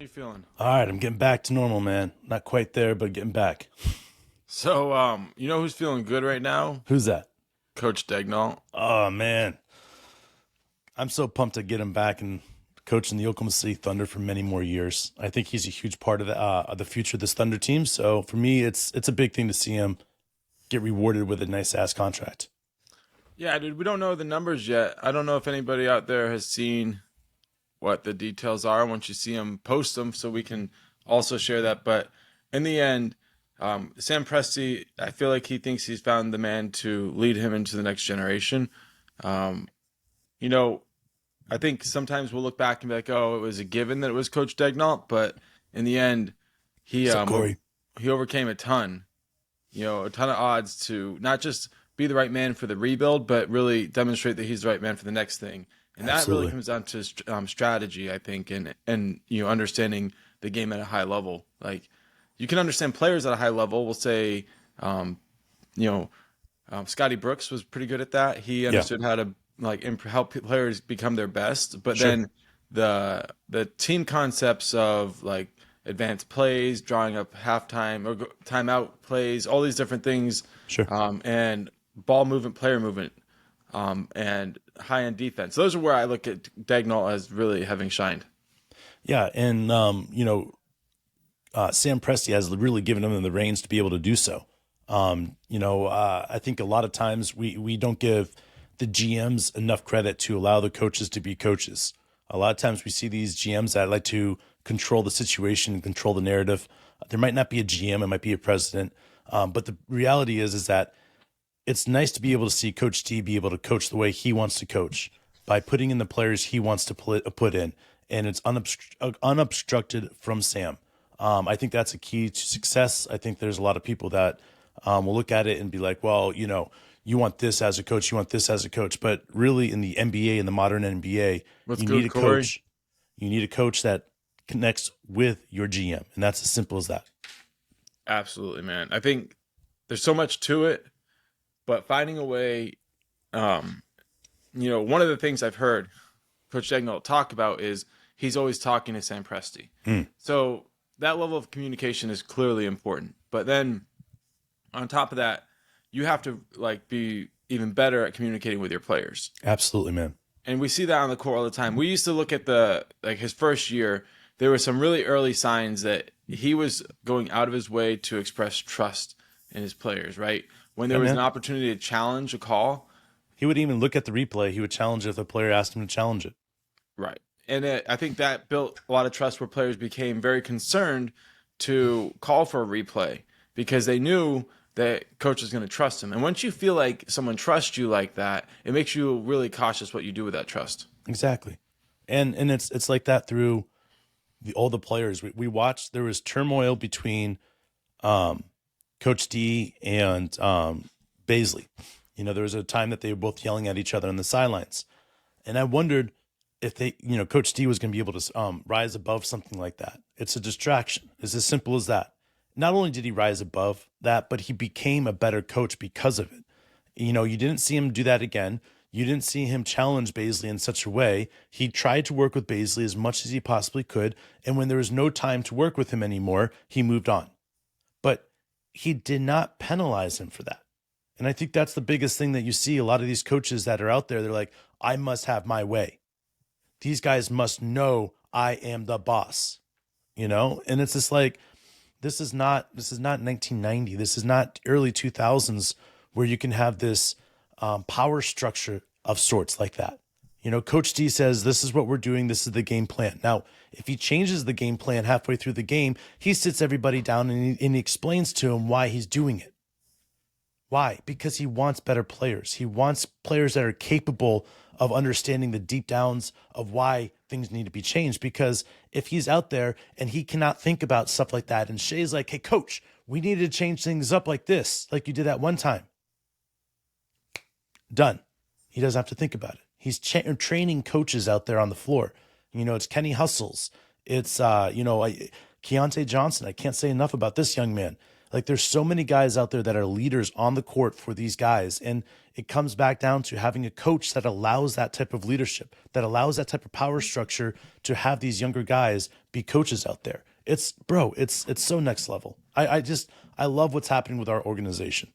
You feeling? All right, I'm getting back to normal, man. Not quite there, but getting back. So, you know who's feeling good right now? Who's that? Coach Daigneault. Oh man, I'm so pumped to get him back and coaching the Oklahoma City Thunder for many more years. I think he's a huge part of the future of this Thunder team. So for me, it's a big thing to see him get rewarded with a nice ass contract. Yeah, dude, we don't know the numbers yet. I don't know if anybody out there has seen what the details are. Once you see them, post them so we can also share that. But in the end, Sam Presti, I feel like he thinks he's found the man to lead him into the next generation. Um, you know, I think sometimes we'll look back and be like, "Oh, it was a given that it was Coach Daigneault," but in the end, he What's up, um Corey? he overcame a ton of odds to not just be the right man for the rebuild, but really demonstrate that he's the right man for the next thing. And that really Absolutely. comes down to strategy, I think, and understanding the game at a high level. Like you can understand players at a high level. We'll say, um, you know, Scotty Brooks was pretty good at that. He Yeah, understood how to help players become their best. But sure, then the team concepts of like advanced plays, drawing up halftime or timeout plays, all these different things, sure. and ball movement, player movement, and high end defense. Those are where I look at Dagnall as really having shined. Yeah, and Sam Presti has really given him the reins to be able to do so. I think a lot of times we don't give the GMs enough credit to allow the coaches to be coaches. A lot of times we see these GMs that like to control the situation and control the narrative. There might not be a GM, it might be a president, but the reality is that it's nice to be able to see Coach T be able to coach the way he wants to coach by putting in the players he wants to put in, and it's unobstructed from Sam. I think that's a key to success. I think there's a lot of people that will look at it and be like, well, you want this as a coach, you want this as a coach. But really, in the NBA, in the modern NBA, What's you need good, a Corey? coach. You need a coach that connects with your GM, and that's as simple as that. Absolutely, man. I think there's so much to it, but finding a way, um, one of the things I've heard Coach Dagnall talk about is he's always talking to Sam Presti. Mm, So that level of communication is clearly important. But then on top of that, you have to like be even better at communicating with your players. absolutely, man. And we see that on the court all the time. We used to look at his first year, there were some really early signs that he was going out of his way to express trust in his players, right? When Yeah, there was an man. opportunity to challenge a call, He would even look at the replay. He would challenge it if the player asked him to challenge it. right. And I think that built a lot of trust where players became very concerned to call for a replay because they knew that coach is going to trust him. And once you feel like someone trusts you like that, it makes you really cautious what you do with that trust. Exactly. And it's like that through all the players. We watched, there was turmoil between um, Coach D and Baisley. There was a time that they were both yelling at each other on the sidelines. And I wondered if Coach D was going to be able to rise above something like that. It's a distraction. It's as simple as that. Not only did he rise above that, but he became a better coach because of it. You didn't see him do that again. You didn't see him challenge Baisley in such a way. He tried to work with Baisley as much as he possibly could. And when there was no time to work with him anymore, he moved on. But he did not penalize him for that. And I think that's the biggest thing that you see a lot of these coaches that are out there. They're like, I must have my way. These guys must know I am the boss. And it's just like, this is not 1990. This is not early 2000s where you can have this power structure of sorts like that. Coach D says, this is what we're doing. This is the game plan. Now, if he changes the game plan halfway through the game, he sits everybody down and he explains to him why he's doing it. Why? Because he wants better players. He wants players that are capable of understanding the deep downs of why things need to be changed. Because if he's out there and he cannot think about stuff like that, and Shay's like, hey, coach, we need to change things up like this, like you did that one time. Done. He doesn't have to think about it. He's training coaches out there on the floor. It's Kenny Hustles. It's, Keontae Johnson. I can't say enough about this young man. Like there's so many guys out there that are leaders on the court for these guys. And it comes back down to having a coach that allows that type of leadership, that allows that type of power structure to have these younger guys be coaches out there. It's so next level. I love what's happening with our organization.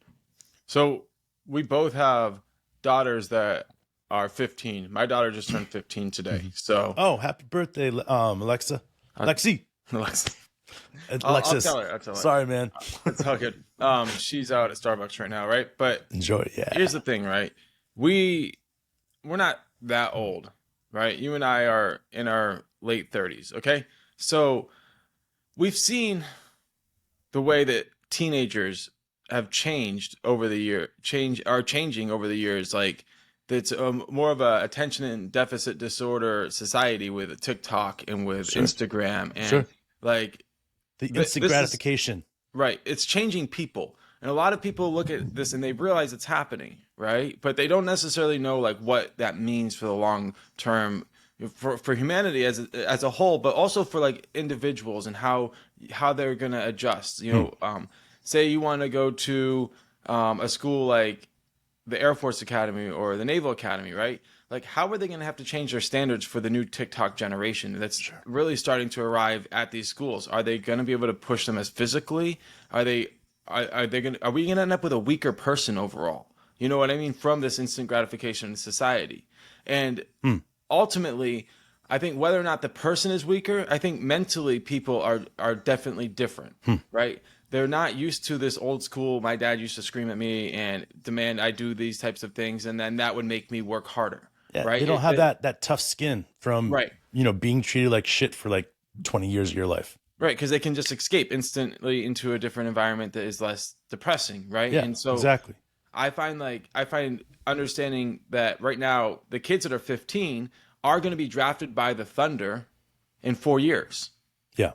So we both have daughters that are 15. My daughter just turned 15 today. So Oh, happy birthday, Alexa. Lexi. Alexa. Alexis. I'll tell her. Sorry, man. It's all good. She's out at Starbucks right now, right? But Enjoy it. Yeah. here's the thing, right? We're not that old, right? You and I are in our late 30s, okay? So we've seen the way that teenagers have changed over the year, are changing over the years. Like it's more of a attention and deficit disorder society with TikTok and with Instagram and like the instant gratification. Right. It's changing people. And a lot of people look at this and they realize it's happening, right? But they don't necessarily know like what that means for the long term for humanity as a whole, but also for like individuals and how they're going to adjust. You know, say you want to go to a school like the Air Force Academy or the Naval Academy, right? Like, how are they going to have to change their standards for the new TikTok generation that's really starting to arrive at these schools? Are they going to be able to push them as physically? Are we going to end up with a weaker person overall? You know what I mean? From this instant gratification in society. And ultimately, I think whether or not the person is weaker, I think mentally people are definitely different, right? They're not used to this old school, my dad used to scream at me and demand I do these types of things, and then that would make me work harder. Yeah, right? They don't have that tough skin from being treated like shit for like 20 years of your life. Right, because they can just escape instantly into a different environment that is less depressing, right? Yeah, and so exactly. I find understanding that right now the kids that are 15 are going to be drafted by the Thunder in 4 years. Yeah.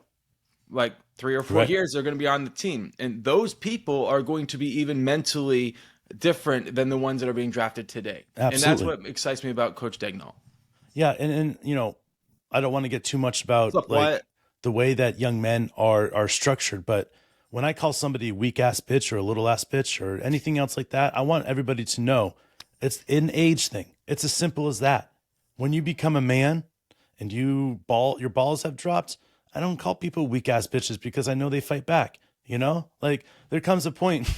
Like 3 or 4 years they're going to be on the team. And those people are going to be even mentally different than the ones that are being drafted today. Absolutely. And that's what excites me about Coach Daigneault. Yeah, and you know, I don't want to get too much about the way that young men are structured, but when I call somebody a weak ass bitch or a little ass bitch or anything else like that, I want everybody to know it's an age thing. It's as simple as that. When you become a man and your balls have dropped, I don't call people weak ass bitches because I know they fight back. You know, like there comes a point.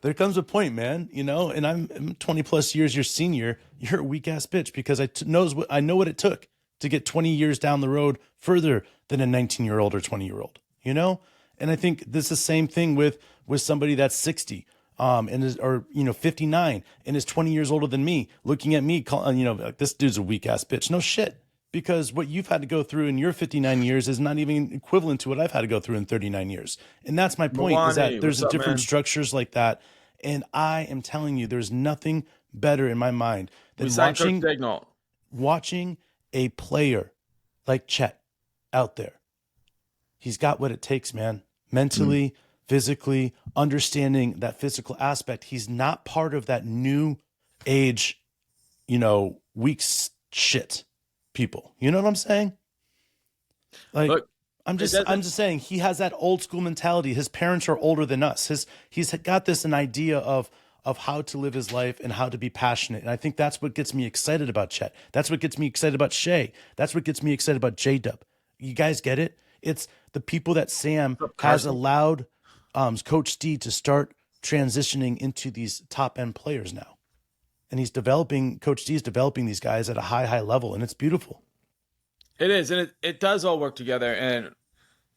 There comes a point, man, you know, and I'm 20 plus years your senior. You're a weak ass bitch because I know what it took to get 20 years down the road further than a 19-year-old or 20-year-old, you know? And I think this is the same thing with somebody that's 60 and is, or, you know, 59 and is 20 years older than me, looking at me, you know, like this dude's a weak ass bitch. No shit. Because what you've had to go through in your 59 years is not even equivalent to what I've had to go through in 39 years. And that's my point, is that there's different structures like that. And I am telling you, there's nothing better in my mind than watching a player like Chet out there. He's got what it takes, man. Mentally, physically, understanding that physical aspect. He's not part of that new age, you know, weak shit people. You know what I'm saying? Like, look, I'm just saying he has that old school mentality. His parents are older than us. He's got an idea of how to live his life and how to be passionate. And I think that's what gets me excited about Chet. That's what gets me excited about Shea. That's what gets me excited about J-Dub. You guys get it? It's the people that Sam has allowed Coach D to start transitioning into these top end players now. And Coach D is developing these guys at a high level, and it's beautiful. It is, and it does all work together. And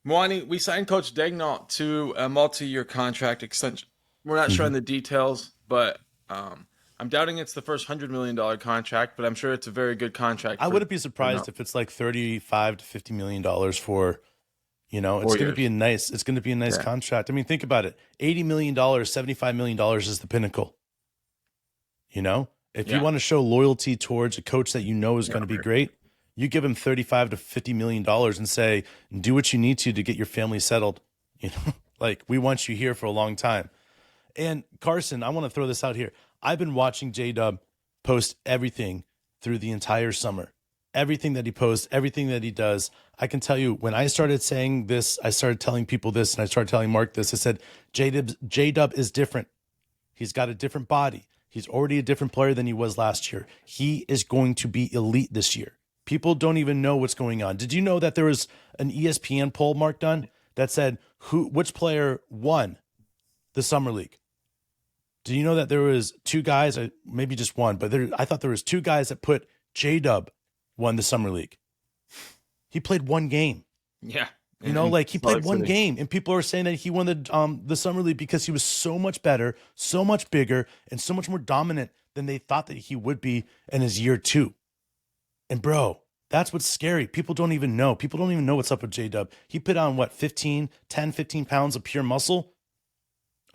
Mwani, we signed Coach Daigneault to a multi-year contract extension. We're not sure on the details, but I'm doubting it's the first $100 million contract, but I'm sure it's a very good contract. I wouldn't be surprised if it's like $35 to $50 million for, you know, it's going to be a nice contract. I mean, think about it. $80 million, $75 million is the pinnacle. You know, if you want to show loyalty towards a coach that you know is going to be great, you give him $35 to $50 million and say, do what you need to get your family settled. You know, like, we want you here for a long time. And Carson, I want to throw this out here. I've been watching J-Dub post everything through the entire summer. everything that he posts, everything that he does. I can tell you, when I started saying this, I started telling people this, and I started telling Mark this. I said, J-Dub is different. He's got a different body. He's already a different player than he was last year. He is going to be elite this year. People don't even know what's going on. Did you know that there was an ESPN poll, Mark, done that said which player won the summer league? Do you know that there was two guys, maybe just one, but I thought there was two guys that put J-Dub won the summer league. He played one game. Yeah. You know, like he played one game, and people are saying that he won the summer league because he was so much better, so much bigger, and so much more dominant than they thought that he would be in his year 2. And bro, that's what's scary. People don't even know. People don't even know what's up with J-Dub. He put on what, 15 pounds of pure muscle?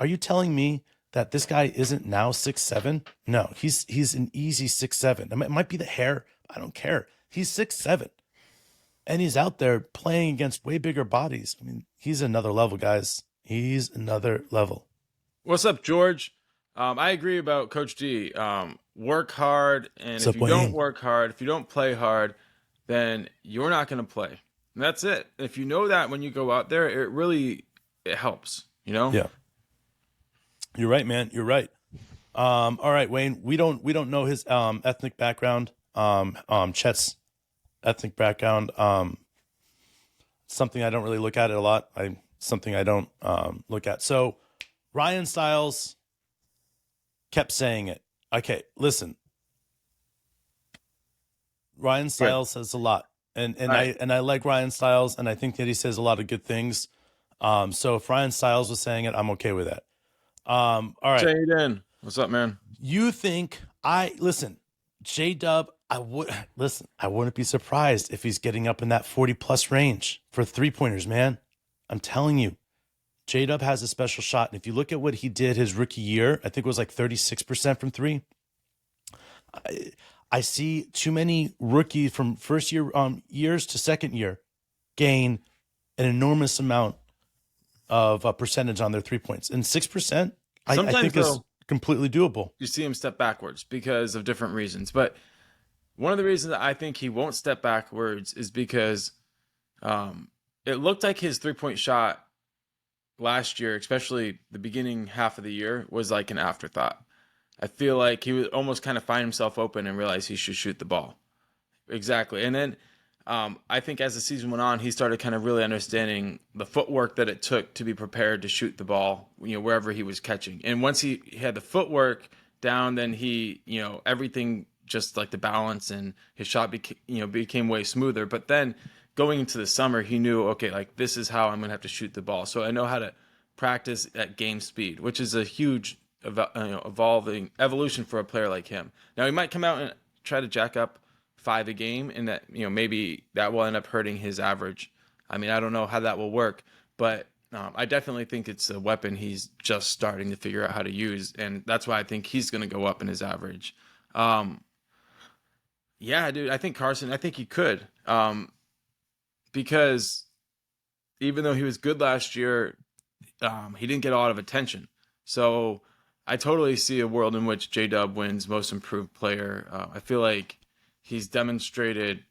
Are you telling me that this guy isn't now 6'7"? No, he's an easy 6'7". It might be the hair. I don't care. He's 6'7". And he's out there playing against way bigger bodies. I mean, he's another level, guys. He's another level. What's up, George? I agree about Coach D. Work hard, and if you don't work hard, if you don't play hard, then you're not going to play. And that's it. If you know that when you go out there, it helps, you know? Yeah. You're right, man. You're right. All right, Wayne. We don't know his ethnic background. Chet's ethnic background. Something I don't really look at it a lot. Something I don't look at. So Ryan Stiles kept saying it. Okay, listen. Ryan Stiles says a lot, and I like Ryan Stiles, and I think that he says a lot of good things. So if Ryan Stiles was saying it, I'm okay with that. All right. Jaden, what's up, man? You think listen, J-Dub, I wouldn't be surprised if he's getting up in that 40+ range for 3-pointers, man. I'm telling you, J-Dub has a special shot. And if you look at what he did his rookie year, I think it was like 36% from 3. I see too many rookies from first year years to second year gain an enormous amount of percentage on their 3 points. And 6%, I think is completely doable. You see him step backwards because of different reasons. But one of the reasons that I think he won't step backwards is because it looked like his 3-point shot last year, especially the beginning half of the year, was like an afterthought. I feel like he would almost kind of find himself open and realize he should shoot the ball. Exactly. And then I think as the season went on, he started kind of really understanding the footwork that it took to be prepared to shoot the ball, wherever he was catching. And once he had the footwork down, then he, everything, just like the balance and his shot became way smoother. But then going into the summer, he knew, okay, like this is how I'm going to have to shoot the ball. So I know how to practice at game speed, which is a huge evolution for a player like him. Now he might come out and try to jack up 5 a game, and that maybe that will end up hurting his average. I mean, I don't know how that will work, but I definitely think it's a weapon he's just starting to figure out how to use, and that's why I think he's going to go up in his average. Yeah, dude, I think he could, because even though he was good last year, he didn't get a lot of attention. So I totally see a world in which J-Dub wins Most Improved Player. I feel like he's demonstrated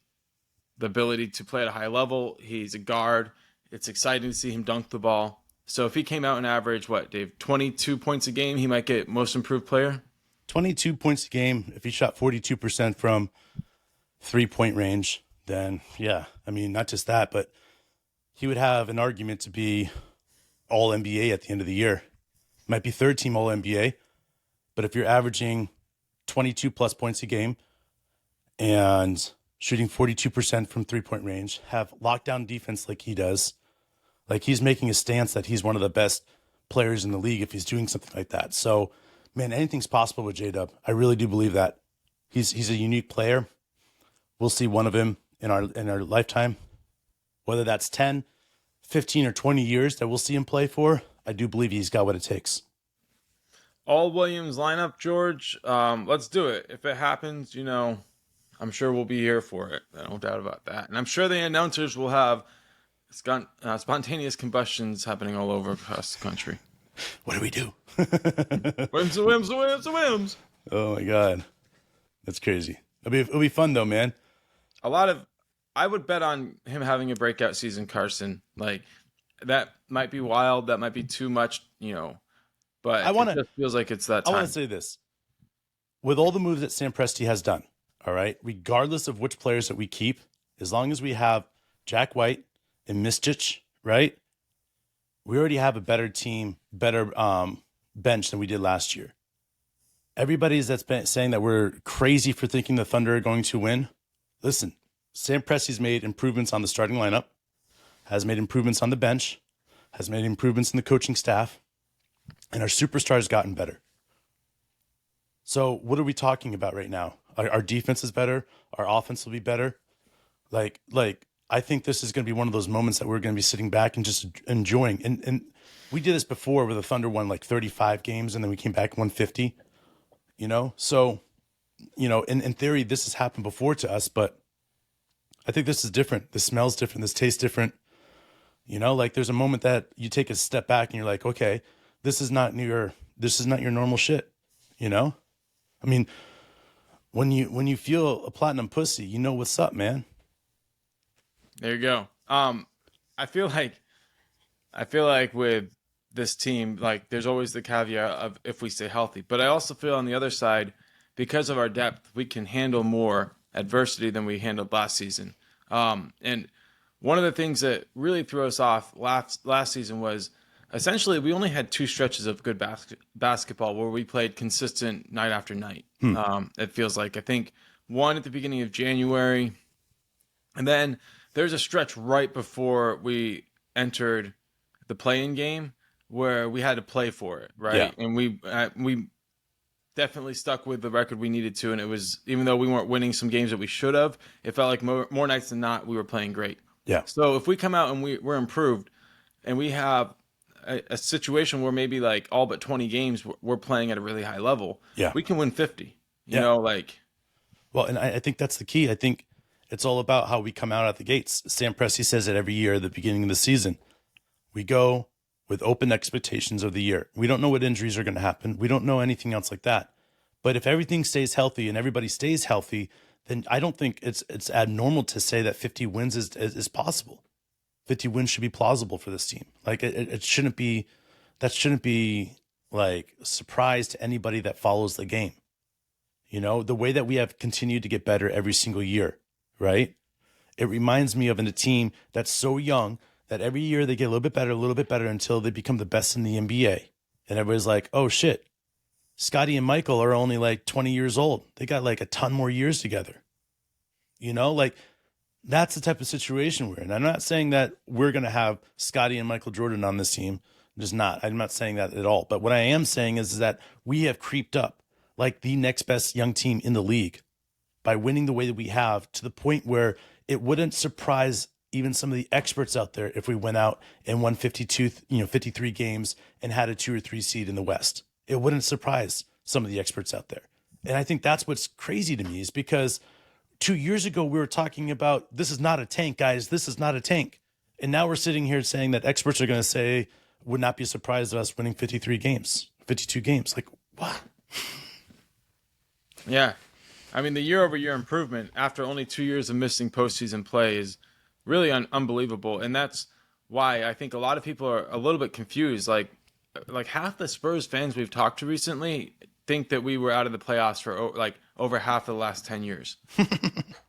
the ability to play at a high level. He's a guard. It's exciting to see him dunk the ball. So if he came out and averaged, 22 points a game, he might get Most Improved Player? 22 points a game. If he shot 42% from 3-point range, then yeah. I mean, not just that, but he would have an argument to be all NBA at the end of the year. Might be third team all NBA, but if you're averaging 22 plus points a game and shooting 42% from 3-point range, have lockdown defense like he does, like he's making a stance that he's one of the best players in the league if he's doing something like that. So, man, anything's possible with J-Dub. I really do believe that. He's a unique player. We'll see one of him in our lifetime, whether that's 10, 15, or 20 years that we'll see him play for. I do believe he's got what it takes. All Williams lineup, George. Let's do it. If it happens, I'm sure we'll be here for it. No doubt about that. And I'm sure the announcers will have spontaneous combustions happening all over across the country. What do we do? Wims. Oh, my God. That's crazy. It'll be fun, though, man. a lot of I would bet on him having a breakout season, Carson. Like that might be wild, that might be too much, but I it want to just feels like it's that I want to time. say this. With all the moves that Sam Presti has done, all right, regardless of which players that we keep, as long as we have Jack White and Micic, right, we already have a better team, better bench than we did last year. Everybody's that's been saying that we're crazy for thinking the Thunder are going to win. Listen, Sam Presti's made improvements on the starting lineup, has made improvements on the bench, has made improvements in the coaching staff, and our superstars gotten better. So what are we talking about right now? Our defense is better. Our offense will be better. Like I think this is going to be one of those moments that we're going to be sitting back and just enjoying. And we did this before where the Thunder won like 35 games and then we came back 150, So, in theory, this has happened before to us, but I think this is different. This smells different. This tastes different. Like there's a moment that you take a step back and you're like, okay, this is not your normal shit, I mean, when you feel a platinum pussy, you know what's up, man. There you go. I feel like with this team, like there's always the caveat of if we stay healthy. But I also feel on the other side, because of our depth, we can handle more adversity than we handled last season. And one of the things that really threw us off last season was essentially we only had 2 stretches of good basketball where we played consistent night after night. It feels like I think one at the beginning of January, and then there's a stretch right before we entered the play-in game where we had to play for it, right? Yeah. And we definitely stuck with the record we needed to, and it was, even though we weren't winning some games that we should have, it felt like more nights than not we were playing great. Yeah. So if we come out and we're improved, and we have a situation where maybe like all but 20 games we're playing at a really high level, Yeah. we can win 50. Well, and I think that's the key. I think it's all about how we come out at the gates. Sam Presti says it every year at the beginning of the season. We go with open expectations of the year. We don't know what injuries are going to happen. We don't know anything else like that. But if everything stays healthy and everybody stays healthy, then I don't think it's abnormal to say that 50 wins is possible. 50 wins should be plausible for this team. Like it shouldn't be, that shouldn't be like a surprise to anybody that follows the game. The way that we have continued to get better every single year, right? It reminds me of a team that's so young that every year they get a little bit better until they become the best in the NBA. And everybody's like, oh shit, Scotty and Michael are only like 20 years old. They got like a ton more years together. Like that's the type of situation we're in. I'm not saying that we're going to have Scotty and Michael Jordan on this team. Just not. I'm not saying that at all. But what I am saying is that we have creeped up like the next best young team in the league by winning the way that we have, to the point where it wouldn't surprise even some of the experts out there if we went out and won 53 games and had a 2 or 3 seed in the West. It wouldn't surprise some of the experts out there. And I think that's what's crazy to me, is because 2 years ago we were talking about, this is not a tank, guys. This is not a tank. And now we're sitting here saying that experts are going to say, would not be surprised at us winning 52 games. Like, what? Yeah. I mean, the year-over-year improvement after only 2 years of missing postseason play is really unbelievable. And that's why I think a lot of people are a little bit confused. Like half the Spurs fans we've talked to recently think that we were out of the playoffs for like over half of the last 10 years.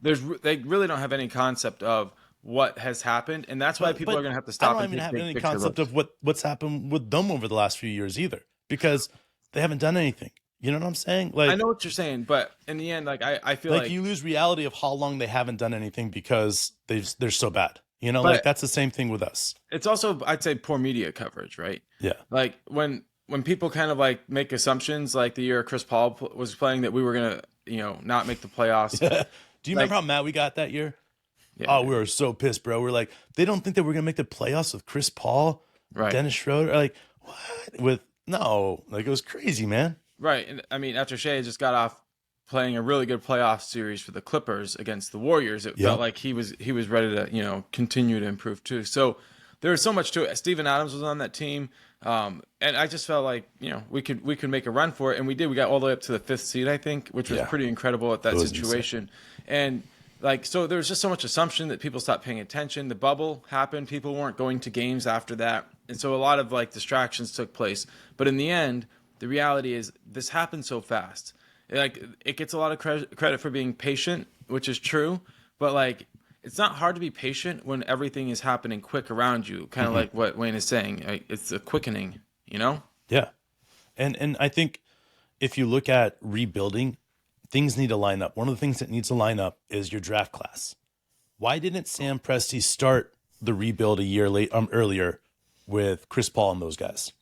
They really don't have any concept of what has happened. And that's why people are going to have to stop. I don't even have any concept of what's happened with them over the last few years either, because they haven't done anything. You know what I'm saying? Like, I know what you're saying, but in the end, like I feel like you lose reality of how long they haven't done anything because they're so bad. Like that's the same thing with us. It's also, I'd say, poor media coverage, right? Yeah. Like when people kind of like make assumptions, like the year Chris Paul was playing, that we were gonna, not make the playoffs. Do you remember how mad we got that year? Yeah, oh, we were so pissed, bro. We're like, they don't think that we're gonna make the playoffs with Chris Paul, right? Dennis Schroeder, like what? Like it was crazy, man. Right. And I mean, after Shea just got off playing a really good playoff series for the Clippers against the Warriors, it felt like he was ready to, continue to improve too. So there was so much to it. Steven Adams was on that team. And I just felt like, we could make a run for it. And we did. We got all the way up to the 5th seed, I think, which was pretty incredible at that situation. And like, so there was just so much assumption that people stopped paying attention. The bubble happened. People weren't going to games after that. And so a lot of like distractions took place. But in the end, the reality is this happened so fast. Like, it gets a lot of credit for being patient, which is true. But like, it's not hard to be patient when everything is happening quick around you. Kind of like what Wayne is saying. Like, it's a quickening, you know? Yeah. And I think if you look at rebuilding, things need to line up. One of the things that needs to line up is your draft class. Why didn't Sam Presti start the rebuild a year earlier with Chris Paul and those guys?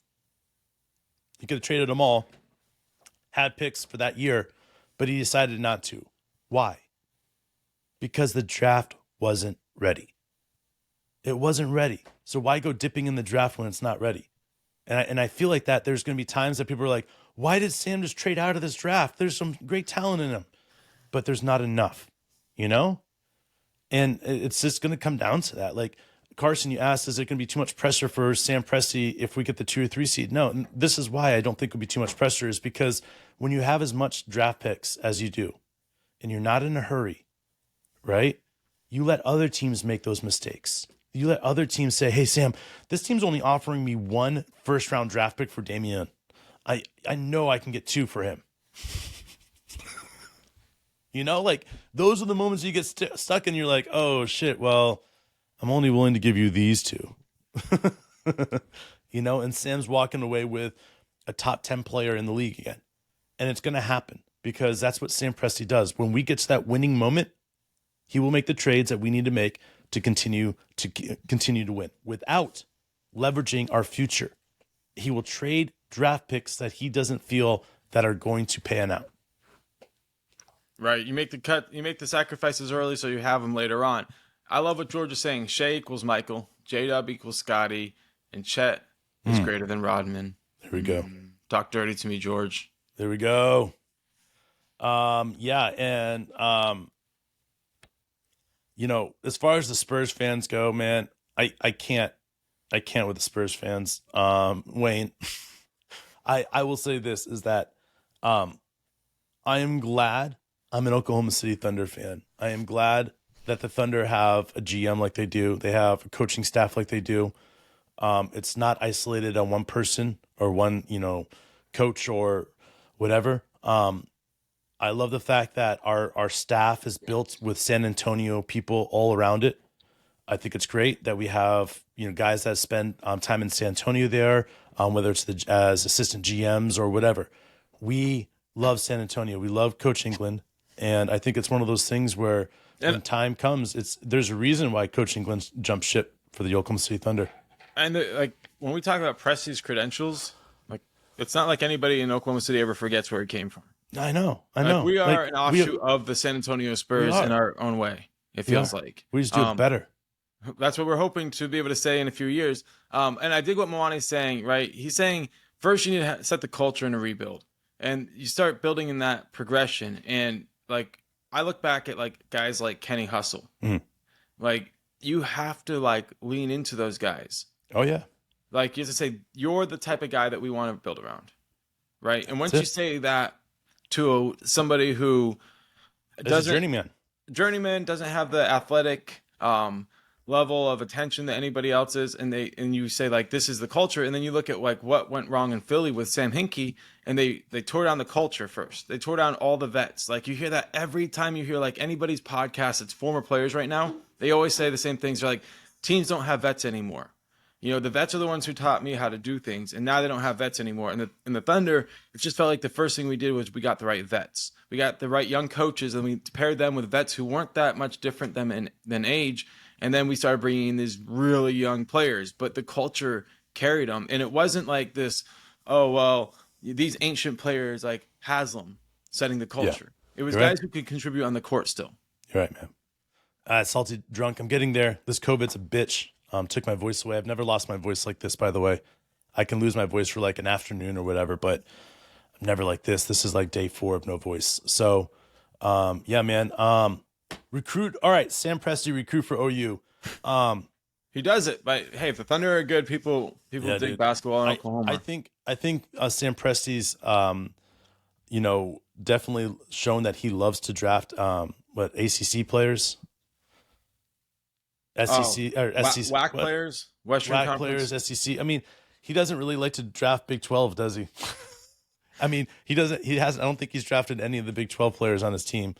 He could have traded them all, had picks for that year, but he decided not to. Why? Because the draft wasn't ready. It wasn't ready. So why go dipping in the draft when it's not ready? And I feel like that there's going to be times that people are like, why did Sam just trade out of this draft? There's some great talent in him, but there's not enough, you know? And it's just going to come down to that. Like, Carson, you asked, is it going to be too much pressure for Sam Presti if we get the 2 or 3 seed? No, and this is why I don't think it would be too much pressure, is because when you have as much draft picks as you do, and you're not in a hurry, right? You let other teams make those mistakes. You let other teams say, hey, Sam, this team's only offering me 1 first-round draft pick for Daigneault. I know I can get 2 for him. You know, like, those are the moments you get stuck and you're like, oh, shit, well, I'm only willing to give you these 2. You know, and Sam's walking away with a top 10 player in the league again. And it's going to happen because that's what Sam Presti does. When we get to that winning moment, he will make the trades that we need to make to continue to win without leveraging our future. He will trade draft picks that he doesn't feel that are going to pan out. Right. You make the cut, you make the sacrifices early so you have them later on. I love what George is saying. Shea equals Michael, J-Dub equals Scotty, and Chet is greater than Rodman. There we go. Talk dirty to me, George. There we go. Yeah, and you know, as far as the Spurs fans go, man, I can't with the Spurs fans. Wayne, I will say this is that I am glad I'm an Oklahoma City Thunder fan. I am glad that the Thunder have a GM like they do. They have a coaching staff like they do. It's not isolated on one person or one, you know, coach or whatever. I love the fact that our staff is built with San Antonio people all around it. I think it's great that we have, you know, guys that spend time in San Antonio there, whether it's as assistant GMs or whatever. We love San Antonio. We love Coach England. And I think it's one of those things where when time comes, there's a reason why Coach England jumped ship for the Oklahoma City Thunder. And like, when we talk about Presti's credentials, like, it's not like anybody in Oklahoma City ever forgets where he came from. I know. Like, we are an offshoot of the San Antonio Spurs in our own way. It feels like we just do it better. That's what we're hoping to be able to say in a few years. And I dig what Mwani's saying, right? He's saying first you need to set the culture in a rebuild, and you start building in that progression. And like, I look back at like guys like Kenny Hustle, like, you have to like lean into those guys. Oh yeah. Like, you have to say, you're the type of guy that we want to build around. Right. And once you say that to somebody who doesn't, journeyman doesn't have the athletic level of attention that anybody else is, and you say like, this is the culture, and then you look at like what went wrong in Philly with Sam Hinkie, and they tore down the culture first. They tore down all the vets. Like, you hear that every time you hear like anybody's podcast, it's former players right now. They always say the same things. They're like, teams don't have vets anymore. You know, the vets are the ones who taught me how to do things, and now they don't have vets anymore. And in the Thunder, it just felt like the first thing we did was we got the right vets. We got the right young coaches, and we paired them with vets who weren't that much different than age. And then we started bringing in these really young players, but the culture carried them. And it wasn't like this, oh, well, these ancient players like Haslam setting the culture. Yeah. It was guys who could contribute on the court still. You're right, man. Salty drunk. I'm getting there. This COVID's a bitch. Took my voice away. I've never lost my voice like this, by the way. I can lose my voice for like an afternoon or whatever, but I'm never like this. This is like day 4 of no voice. So, yeah, man. Recruit. All right, Sam Presti, recruit for OU. He does it, but hey, if the Thunder are good, people dig basketball in Oklahoma. I think Sam Presti's, you know, definitely shown that he loves to draft ACC players, SEC or SEC WAC players, Western WAC Conference players, SEC. I mean, he doesn't really like to draft Big 12, does he? I mean, he doesn't. He has. I don't think he's drafted any of the Big 12 players on his team.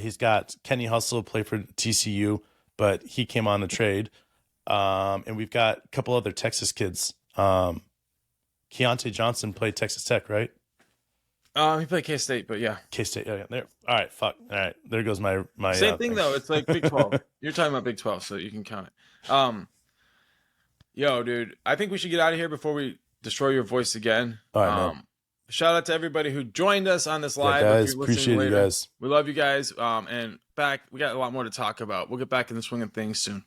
He's got Kenny Hustle play for TCU, but he came on the trade. And we've got a couple other Texas kids. Keontae Johnson played Texas Tech, right? He played K-State, but yeah. K-State. Yeah, there. All right, fuck. All right, there goes my Same thing though. It's like Big 12. You're talking about Big 12, so you can count it. Yo, dude, I think we should get out of here before we destroy your voice again. All right, man. Shout out to everybody who joined us on this live. Yeah, guys, appreciate you guys. We love you guys. And we got a lot more to talk about. We'll get back in the swing of things soon.